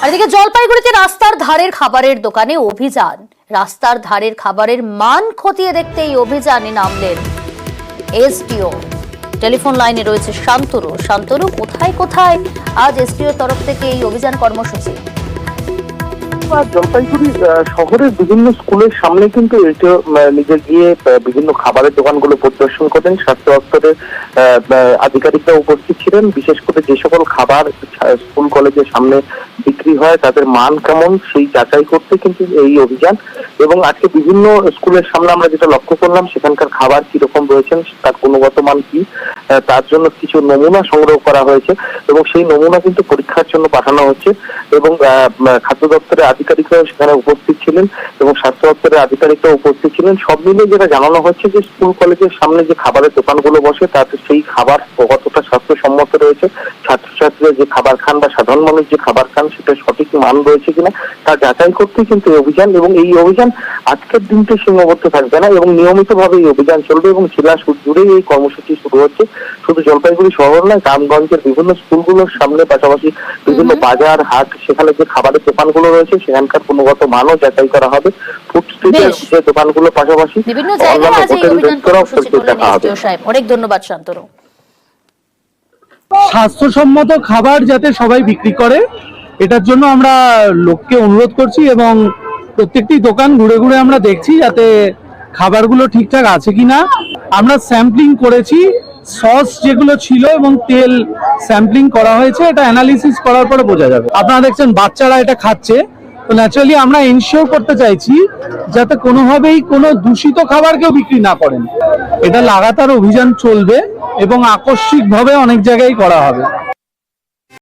আর এদিকে জলপাইগুড়িতে রাস্তার ধারের খাবারের দোকানে অভিযান। রাস্তার ধারের খাবারের মান খতিয়ে দেখতে এই অভিযানে নামলেন এসডিও। টেলিফোন লাইনে রয়েছে শান্তনু। শান্তনু, কোথায় কোথায় আজ এসডিওর তরফ থেকে এই অভিযান কর্মসূচি? জলপাইগুড়ি শহরের বিভিন্ন স্কুলের সামনে কিন্তু এটা নিজে গিয়ে বিভিন্ন খাবারের দোকানগুলো পরিদর্শন করেন। স্বাস্থ্য দপ্তরের আধিকারিকরা উপস্থিত ছিলেন। বিশেষ করে যে সকল খাবার স্কুল কলেজের সামনে বিক্রি হয় তাদের মান কেমন সেই যাচাই করতে কিন্তু এই অভিযান। এবং আজকে বিভিন্ন স্কুলের সামনে আমরা যেটা লক্ষ্য করলাম, সেখানকার খাবার কিরকম রয়েছেন, তার গুণগত মান কি, তার জন্য কিছু নমুনা সংগ্রহ করা হয়েছে এবং সেই নমুনা কিন্তু পরীক্ষার জন্য পাঠানো হচ্ছে। এবং খাদ্য দপ্তরের আধিকারিকরাও সেখানে উপস্থিত ছিলেন এবং স্বাস্থ্য দপ্তরের আধিকারিকরাও উপস্থিত ছিলেন। সব মিলিয়ে যেটা জানানো হচ্ছে যে স্কুল কলেজের সামনে যে খাবারের দোকানগুলো বসে তাতে সেই খাবার কতটা স্বাস্থ্যসম্মত রয়েছে, ছাত্রছাত্রীরা যে খাবার খান বা সাধারণ মানুষ যে খাবার খান সেটা সঠিক মান রয়েছে কিনা তা যাচাই করতে কিন্তু এই অভিযান। এবং এই অভিযান আজকের দিনটি সীমাবদ্ধ থাকবে না এবং নিয়মিতভাবে এই অভিযান চলবে এবং জেলা জুড়েই এই কর্মসূচি শুরু হচ্ছে। শুধু জলপাইগুড়ি শহর নয়, গ্রামগঞ্জের বিভিন্ন স্কুলগুলোর সামনে পাশাপাশি বিভিন্ন বাজার হাট, সেখানে যে খাবারের দোকানগুলো রয়েছে সেখানকার গুণগত মানও যাচাই করা হবে। ফুড স্ট্রিটের যে দোকানগুলো পাশাপাশি বিভিন্ন জায়গায় আজ এই অভিযান কর্মসূচি করলেন এসডিও সাহেব। অনেক ধন্যবাদ শান্তনু। স্বাস্থ্যসম্মত খাবার যাতে সবাই বিক্রি করে, এটার জন্য আমরা লোককে অনুরোধ করছি এবং প্রত্যেকটি দোকান ঘুরে ঘুরে আমরা দেখছি যাতে খাবারগুলো ঠিকঠাক আছে কিনা। আমরা স্যাম্পলিং করেছি, সস যেগুলো ছিল এবং তেল স্যাম্পলিং করা হয়েছে, এটা অ্যানালিসিস করার পরে বোঝা যাবে। আপনারা দেখছেন বাচ্চারা এটা খাচ্ছে, তো ন্যাচারালি আমরা এনশিওর করতে চাইছি যাতে কোনোভাবেই কোনো দূষিত খাবার কেউ বিক্রি না করেন। এটা লাগাতার অভিযান চলবে এবং আকস্মিকভাবে অনেক জায়গায় করা হবে।